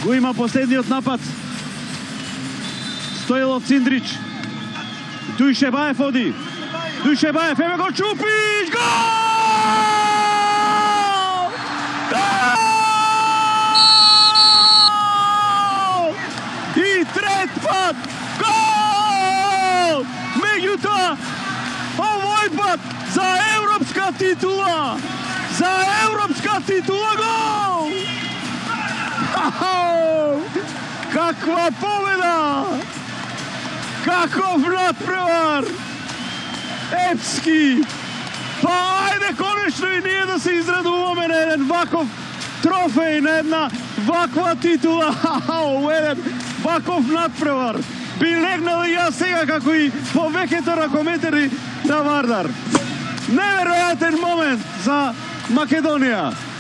го има последниот напад. Стоилов Циндрич. Дујшебаев оди. Дујшебаев, еве го Чупич! Гол! Гол! И трет пат! Гол! Меѓутоа, овој пат за европска титула! За европска титула гол! Каква победа! Каков надпревар! Епски! Па ајде конечно и ние да се израдуваме на еден ваков трофеј, на една ваква титула, еден ваков надпревар. Би легнал и јас сега како и повеќето ракометери на Вардар. Неверојатен момент за Македонија.